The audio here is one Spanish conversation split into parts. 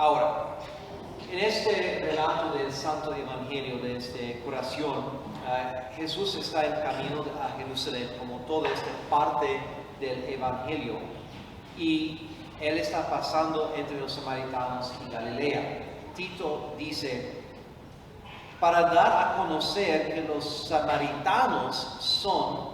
Ahora, en este relato del Santo Evangelio, de esta curación, Jesús está en camino a Jerusalén, como toda esta parte del Evangelio, y Él está pasando entre los samaritanos y Galilea. Tito dice, para dar a conocer que los samaritanos son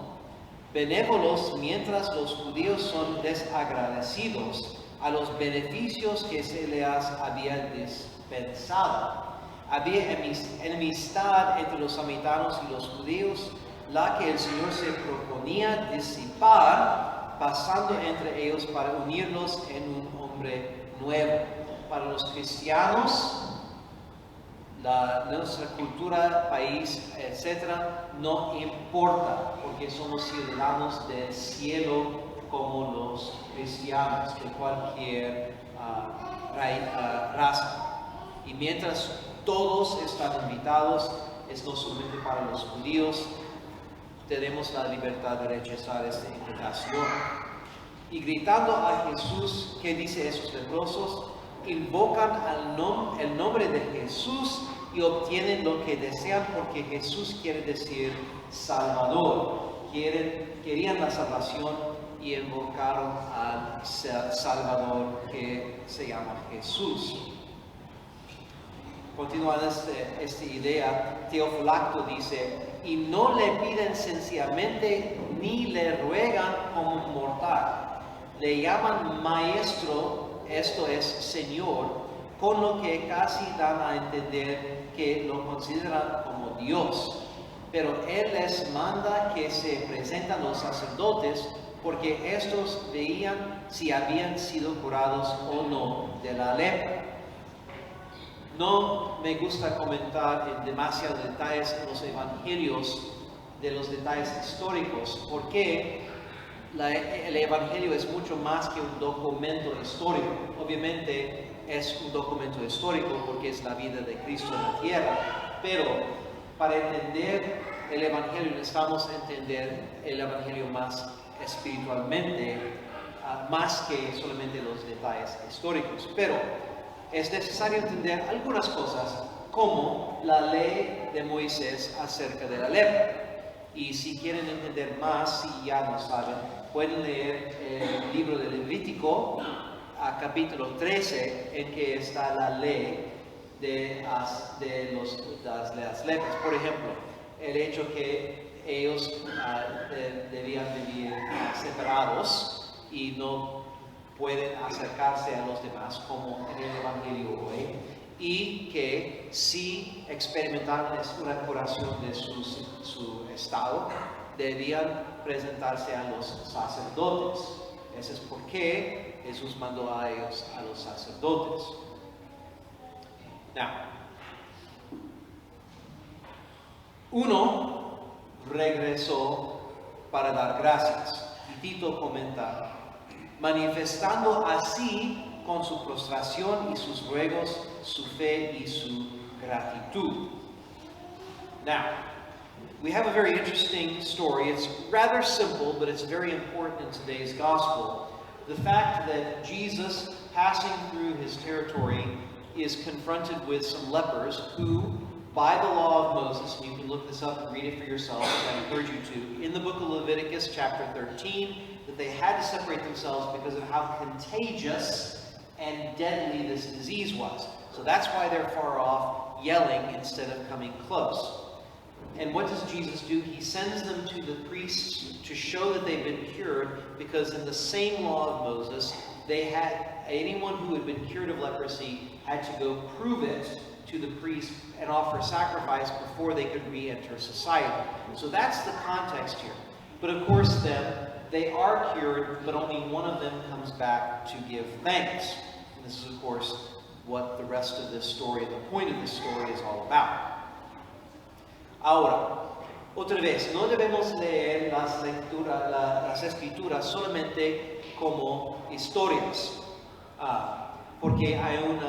benévolos mientras los judíos son desagradecidos a los beneficios que se les había dispensado. Había enemistad entre los samaritanos y los judíos, la que el Señor se proponía disipar, pasando entre ellos para unirlos en un hombre nuevo. Para los cristianos, nuestra cultura, país, etcétera, no importa, porque somos ciudadanos del cielo como los cristianos de cualquier raza. Y mientras todos están invitados, es no solamente para los judíos, tenemos la libertad de rechazar esta invitación. Y gritando a Jesús, ¿qué dice esos leprosos? Invocan el nombre de Jesús y obtienen lo que desean, porque Jesús quiere decir Salvador. Querían la salvación y invocaron al Salvador que se llama Jesús. Continuando esta idea, Teofilacto dice, y no le piden sencillamente ni le ruegan como mortal, le llaman maestro, esto es Señor, con lo que casi dan a entender que lo consideran como Dios. Pero Él les manda que se presenten los sacerdotes, porque estos veían si habían sido curados o no de la lepra. No me gusta comentar en demasiados detalles en los evangelios de los detalles históricos, porque el evangelio es mucho más que un documento histórico. Obviamente es un documento histórico porque es la vida de Cristo en la tierra, pero para entender el evangelio necesitamos entender el evangelio más espiritualmente, más que solamente los detalles históricos. Pero es necesario entender algunas cosas, como la ley de Moisés acerca de la lepra. Y si quieren entender más, si ya lo saben, pueden leer el libro de Levítico, capítulo 13, en que está la ley de las lepras. Por ejemplo, el hecho que ellos debían vivir separados y no pueden acercarse a los demás como en el Evangelio hoy, y que si experimentaron una curación de su estado, debían presentarse a los sacerdotes. Eso es por qué Jesús mandó a ellos, a los sacerdotes. Now, uno regresó para dar gracias. Y Tito comenta, manifestando así con su prostración y sus ruegos, su fe y su gratitud. Now, we have a very interesting story. It's rather simple, but it's very important in today's gospel. The fact that Jesus, passing through his territory, is confronted with some lepers who, by the law of Moses, and you can look this up and read it for yourself, I encourage you to, in the book of Leviticus chapter 13, that they had to separate themselves because of how contagious and deadly this disease was. So that's why they're far off yelling instead of coming close. And what does Jesus do? He sends them to the priests to show that they've been cured, because in the same law of Moses, anyone who had been cured of leprosy had to go prove it to the priest and offer sacrifice before they could re-enter society. So that's the context here. But of course then, they are cured, but only one of them comes back to give thanks. And this is of course what the rest of this story, the point of this story is all about. Ahora, otra vez, no debemos leer las escrituras solamente como historias, porque hay un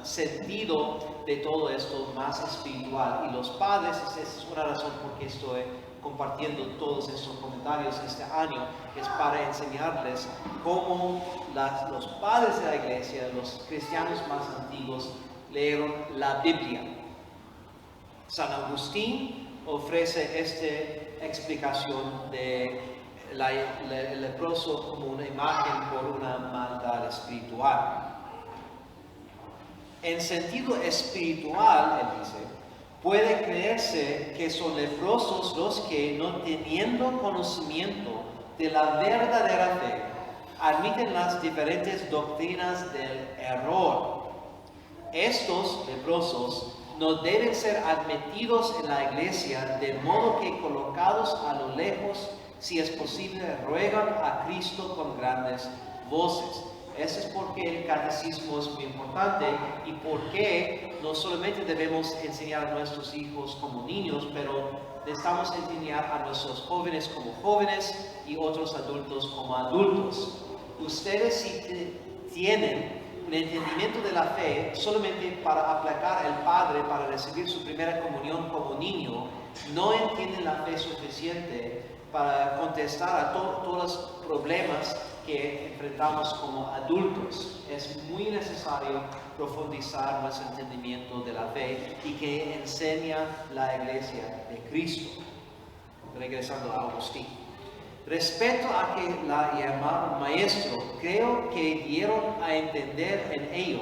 sentido de todo esto más espiritual. Y los padres, esa es una razón por qué estoy compartiendo todos estos comentarios este año, es para enseñarles cómo los padres de la iglesia, los cristianos más antiguos, leyeron la Biblia. San Agustín ofrece esta explicación de el leproso como una imagen por una maldad espiritual. En sentido espiritual, él dice, puede creerse que son leprosos los que, no teniendo conocimiento de la verdadera fe, admiten las diferentes doctrinas del error. Estos leprosos no deben ser admitidos en la iglesia, de modo que, colocados a lo lejos, si es posible, ruegan a Cristo con grandes voces. Eso es porque el catecismo es muy importante y porque no solamente debemos enseñar a nuestros hijos como niños, pero necesitamos enseñar a nuestros jóvenes como jóvenes y otros adultos como adultos. Ustedes, si tienen un entendimiento de la fe solamente para aplacar al Padre para recibir su primera comunión como niño, no entienden la fe suficiente para contestar a todos los problemas que enfrentamos como adultos. Es muy necesario profundizar nuestro entendimiento de la fe y que enseña la iglesia de Cristo. Regresando a Agustín. Respecto a que la llamaron maestro, creo que dieron a entender en ello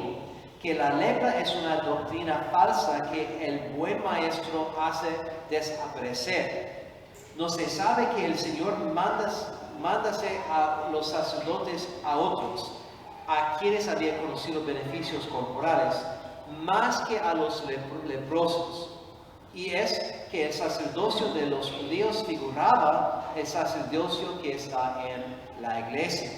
que la lepra es una doctrina falsa que el buen maestro hace desaparecer. No se sabe que el Señor mándase a los sacerdotes a otros, a quienes había conocido beneficios corporales, más que a los leprosos. Y es que el sacerdocio de los judíos figuraba el sacerdocio que está en la iglesia.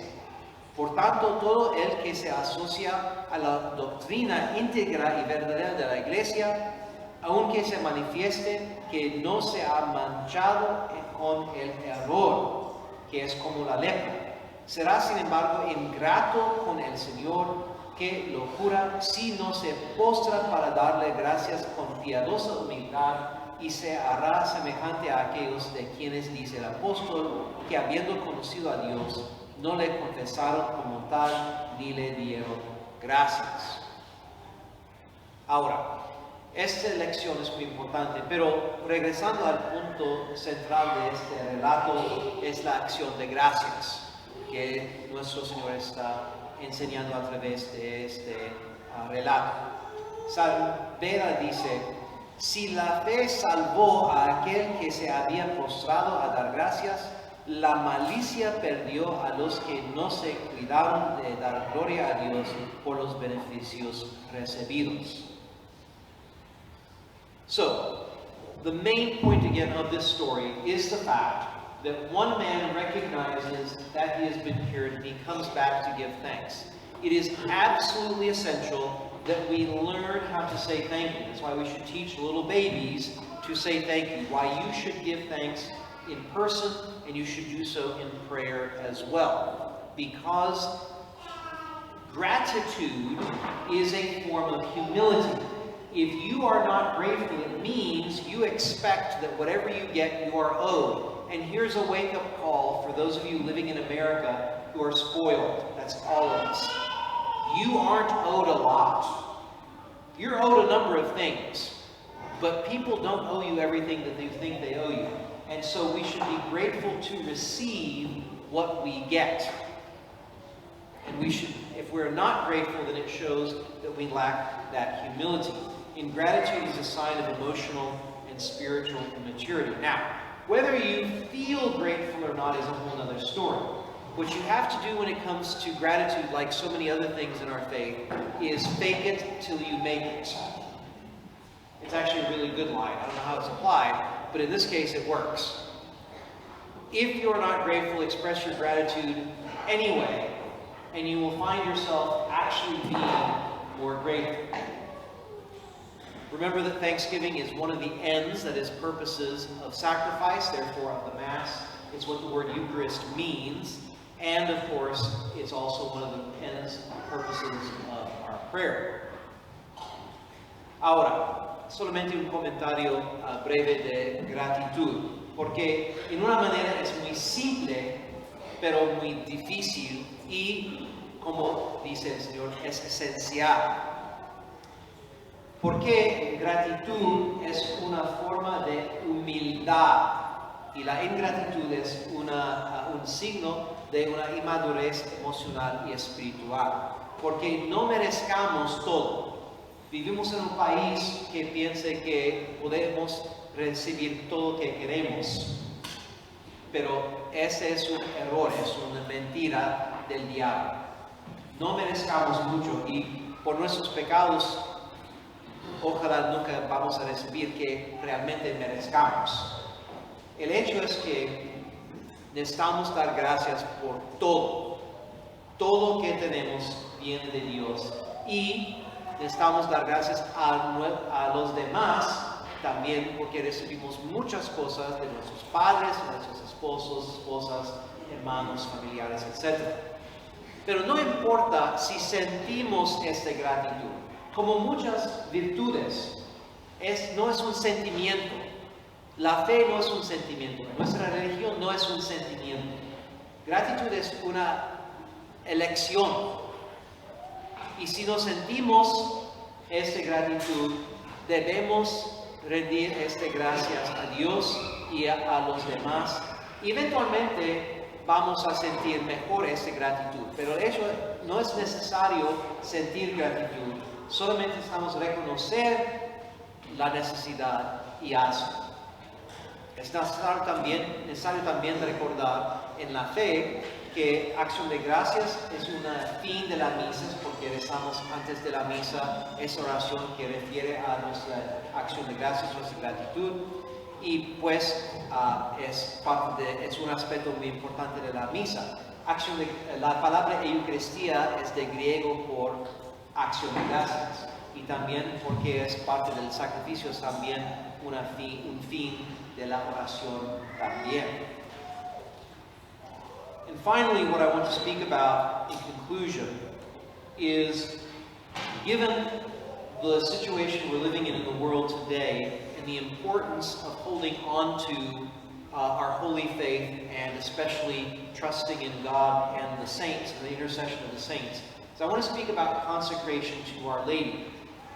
Por tanto, todo el que se asocia a la doctrina íntegra y verdadera de la iglesia, aunque se manifieste que no se ha manchado con el error, que es como la lepra, será sin embargo ingrato con el Señor, que lo cura si no se postra para darle gracias con piadosa humildad, y se hará semejante a aquellos de quienes dice el apóstol, que habiendo conocido a Dios, no le confesaron como tal, ni le dieron gracias. Ahora, esta lección es muy importante, pero regresando al punto central de este relato, es la acción de gracias que nuestro Señor está enseñando a través de este relato. San Beda dice: si la fe salvó a aquel que se había postrado a dar gracias, la malicia perdió a los que no se cuidaron de dar gloria a Dios por los beneficios recibidos. So, the main point again of this story is the fact that one man recognizes that he has been cured and he comes back to give thanks. It is absolutely essential that we learn how to say thank you. That's why we should teach little babies to say thank you. Why you should give thanks in person and you should do so in prayer as well. Because gratitude is a form of humility. If you are not grateful, it means you expect that whatever you get, you are owed. And here's a wake-up call for those of you living in America who are spoiled. That's all of us. You aren't owed a lot. You're owed a number of things. But people don't owe you everything that they think they owe you. And so we should be grateful to receive what we get. And we should, if we're not grateful, then it shows that we lack that humility. Ingratitude is a sign of emotional and spiritual immaturity. Now, whether you feel grateful or not is a whole other story. What you have to do when it comes to gratitude, like so many other things in our faith, is fake it till you make it. It's actually a really good line. I don't know how it's applied, but in this case it works. If you're not grateful, express your gratitude anyway, and you will find yourself actually being more grateful. Remember that Thanksgiving is one of the ends, that is, purposes of sacrifice, therefore of the Mass. It's what the word Eucharist means. And of course, it's also one of the ends, purposes of our prayer. Ahora, solamente un comentario breve de gratitud. porque en una manera es muy simple, pero muy difícil y, como dice el Señor, es esencial. Porque gratitud es una forma de humildad y la ingratitud es un signo de una inmadurez emocional y espiritual. Porque no merezcamos todo. Vivimos en un país que piensa que podemos recibir todo lo que queremos, pero ese es un error, es una mentira del diablo. No merezcamos mucho y por nuestros pecados ojalá nunca vamos a recibir que realmente merezcamos. El hecho es que necesitamos dar gracias por todo. Todo lo que tenemos viene de Dios y necesitamos dar gracias a los demás también, porque recibimos muchas cosas de nuestros padres, de nuestros esposos, esposas, hermanos, familiares, etc. Pero no importa si sentimos esta gratitud. Como muchas virtudes, no es un sentimiento. La fe no es un sentimiento. Nuestra religión no es un sentimiento. Gratitud es una elección. Y si nos sentimos esta gratitud, debemos rendir estas gracias a Dios y a los demás. Y eventualmente vamos a sentir mejor esta gratitud. Pero de hecho no es necesario sentir gratitud. Solamente estamos reconocer la necesidad y hacerlo. Es necesario también recordar en la fe que acción de gracias es un fin de la misa, porque rezamos antes de la misa esa oración que refiere a nuestra acción de gracias, nuestra gratitud, y pues es un aspecto muy importante de la misa. La palabra Eucaristía es de griego por acción de gracias, y también porque es parte del sacrificio, es también un fin de la oración también. And finally, what I want to speak about in conclusion is, given the situation we're living in the world today and the importance of holding on to our holy faith and especially trusting in God and the saints and the intercession of the saints. So I want to speak about consecration to Our Lady.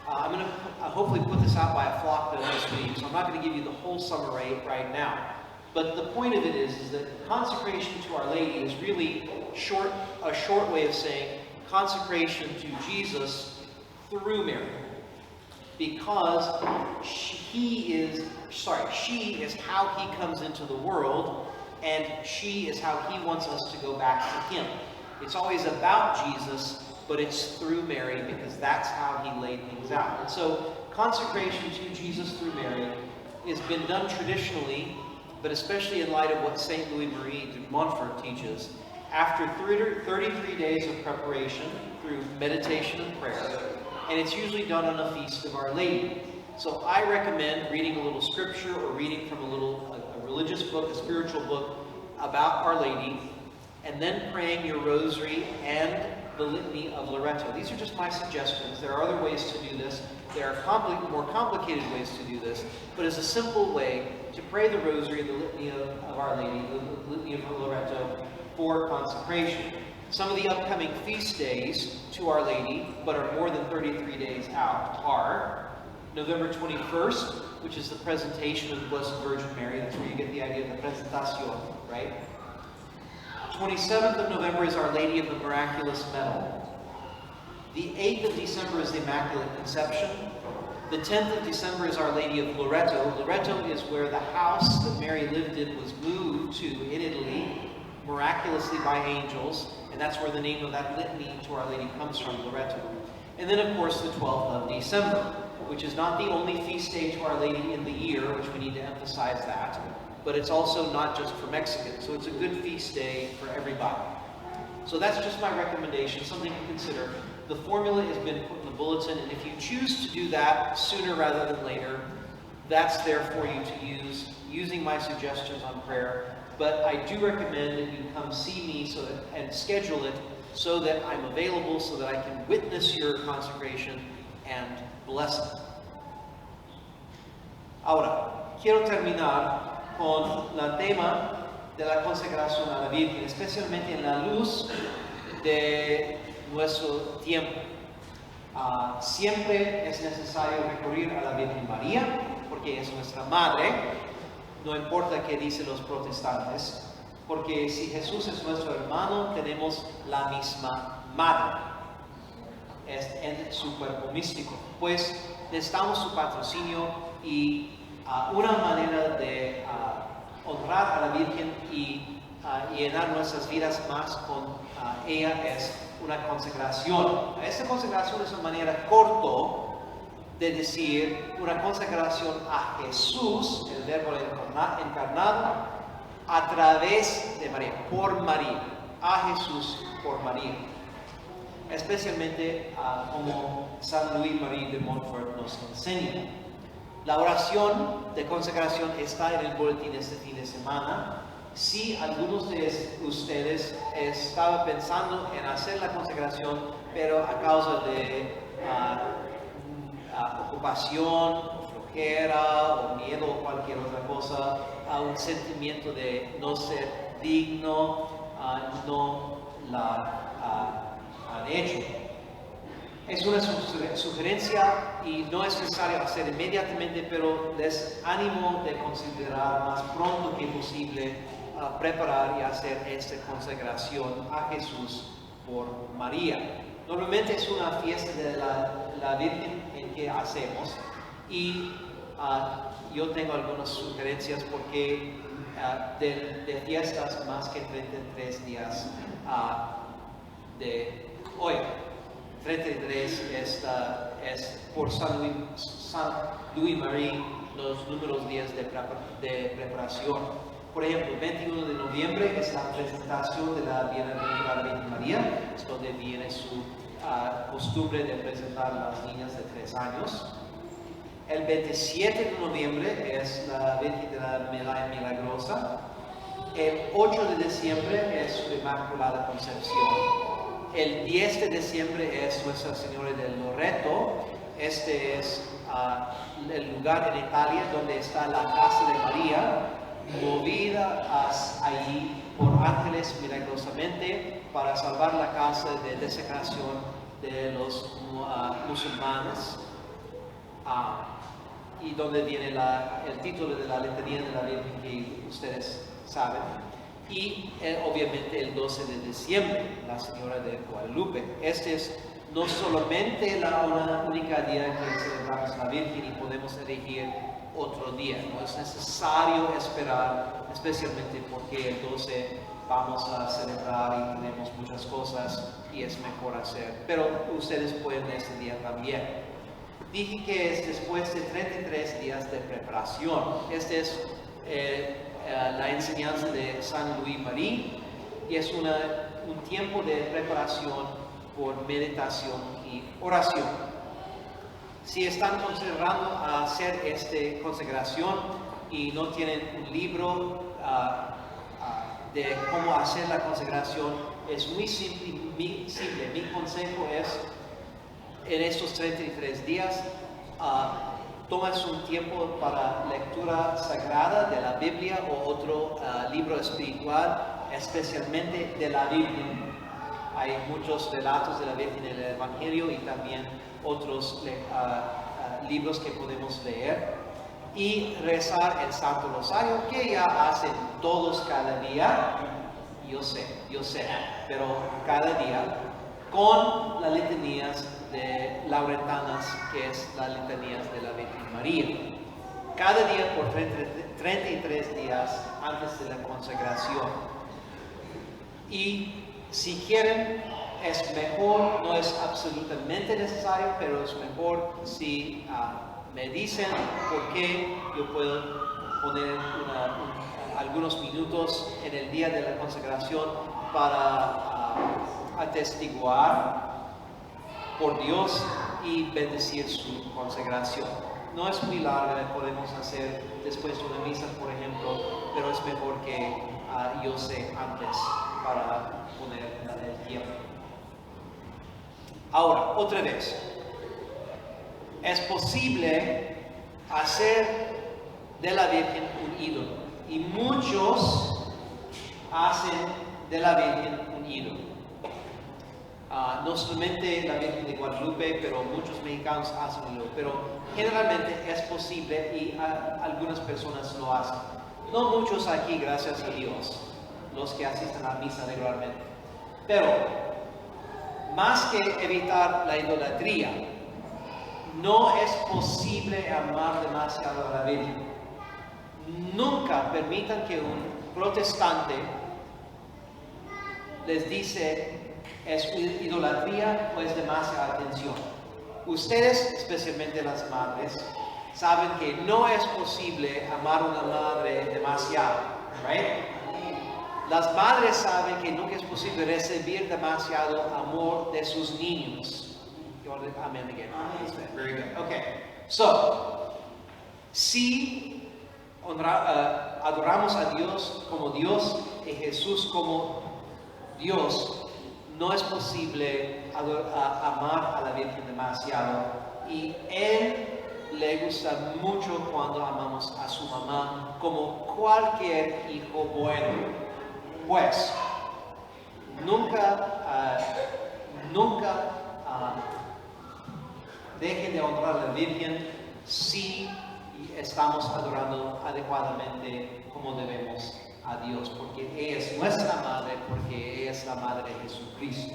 I'm going to hopefully put this out by a flock this week, so I'm not going to give you the whole summary right now. But the point of it is that consecration to Our Lady is really a short way of saying consecration to Jesus through Mary. Because she is how he comes into the world, and she is how he wants us to go back to him. It's always about Jesus, but it's through Mary because that's how he laid things out. And so consecration to Jesus through Mary has been done traditionally, but especially in light of what St. Louis-Marie de Montfort teaches, after 33 days of preparation through meditation and prayer, and it's usually done on a feast of Our Lady. So I recommend reading a little scripture or reading from a religious book, a spiritual book about Our Lady, and then praying your rosary and the Litany of Loreto. These are just my suggestions. There are other ways to do this. There are more complicated ways to do this, but it's a simple way to pray the rosary and the Litany of Our Lady, the Litany of Loreto, for consecration. Some of the upcoming feast days to Our Lady, but are more than 33 days out, are November 21st, which is the presentation of the Blessed Virgin Mary. That's where you get the idea of the presentación, right? 27th of November is Our Lady of the Miraculous Medal. The 8th of December is the Immaculate Conception. The 10th of December is Our Lady of Loreto. Loreto is where the house that Mary lived in was moved to in Italy, miraculously by angels, and that's where the name of that litany to Our Lady comes from, Loreto. And then, of course, the 12th of December, which is not the only feast day to Our Lady in the year, which we need to emphasize that, but it's also not just for Mexicans, so it's a good feast day for everybody. So that's just my recommendation, something to consider. The formula has been put in the bulletin, and if you choose to do that sooner rather than later, that's there for you to use, using my suggestions on prayer. But I do recommend that you come see me and schedule it so that I'm available, so that I can witness your consecration and bless it. Ahora, quiero terminar con el tema de la consagración a la Virgen, especialmente en la luz de nuestro tiempo. Siempre es necesario recurrir a la Virgen María, porque es nuestra madre, no importa qué dicen los protestantes, porque si Jesús es nuestro hermano, tenemos la misma madre, es en su cuerpo místico. Pues necesitamos su patrocinio y una manera de honrar a la Virgen y llenar nuestras vidas más con ella es una consagración. Esta consagración es una manera corta de decir una consagración a Jesús, el Verbo encarnado, a través de María, por María, a Jesús por María. Especialmente como San Luis Marie de Montfort nos enseña. La oración de consagración está en el boletín este fin de semana. Si algunos de ustedes estaban pensando en hacer la consagración, pero a causa de ocupación, o flojera, o miedo o cualquier otra cosa, a un sentimiento de no ser digno, no la han hecho. Es una sugerencia y no es necesario hacer inmediatamente, pero les animo de considerar más pronto que posible preparar y hacer esta consagración a Jesús por María. Normalmente es una fiesta de la Virgen en que hacemos y yo tengo algunas sugerencias porque de fiestas más que 33 días de hoy. 33 es por San Luis Marie los números días de preparación. Por ejemplo, el 21 de noviembre es la presentación de la Bienaventurada Virgen María, es donde viene su costumbre de presentar a las niñas de 3 años. El 27 de noviembre es la Virgen de la Medalla Milagrosa. El 8 de diciembre es su Inmaculada Concepción. El 10 de diciembre es Nuestra Señora del Loreto. Este es el lugar en Italia donde está la casa de María, movida allí por ángeles milagrosamente para salvar la casa de desecración de los musulmanes, y donde viene el título de la letanía de la Virgen que ustedes saben. Y obviamente el 12 de diciembre, la Señora de Guadalupe. Este es no solamente la única día que celebramos la Virgen y podemos elegir otro día. No es necesario esperar, especialmente porque el 12 vamos a celebrar y tenemos muchas cosas y es mejor hacer. Pero ustedes pueden este día también. Dije que es después de 33 días de preparación. Este es la enseñanza de San Luis Marie y es un tiempo de preparación por meditación y oración. Si están considerando hacer esta consagración y no tienen un libro de cómo hacer la consagración, es muy simple. Mi consejo es, en estos 33 días, tomas un tiempo para lectura sagrada de la Biblia o otro libro espiritual, especialmente de la Virgen. Hay muchos relatos de la Virgen en el Evangelio y también otros libros que podemos leer. Y rezar el Santo Rosario, que ya hacen todos cada día. Yo sé, pero cada día, con las letanías de lauretanas, que es las letanías de la Virgen María. Cada día por 33 días antes de la consagración. Y si quieren, es mejor, no es absolutamente necesario, pero es mejor si me dicen por qué yo puedo poner algunos minutos en el día de la consagración para atestiguar por Dios y bendecir su consagración. No es muy larga, podemos hacer después de una misa, por ejemplo, pero es mejor que yo sé antes para poner el tiempo. Ahora, otra vez, es posible hacer de la Virgen un ídolo. Y muchos hacen de la Virgen un ídolo. No solamente la Virgen de Guadalupe, pero muchos mexicanos hacen un ídolo. Pero generalmente es posible y algunas personas lo hacen. No muchos aquí, gracias a Dios, los que asisten a la misa regularmente. Pero más que evitar la idolatría, no es posible amar demasiado a la Virgen. Nunca permitan que un protestante les dice es idolatría o es demasiada atención. Ustedes, especialmente las madres, saben que no es posible amar a una madre demasiado, right? Las madres saben que nunca es posible recibir demasiado amor de sus niños. Amen again. Very good. Okay. So, si adoramos a Dios como Dios y Jesús como Dios, no es posible amar a la Virgen demasiado. Y Él le gusta mucho cuando amamos a su mamá como cualquier hijo bueno. Pues, nunca dejen de honrar a la Virgen si estamos adorando adecuadamente como debemos a Dios, porque ella es nuestra madre, porque ella es la madre de Jesucristo.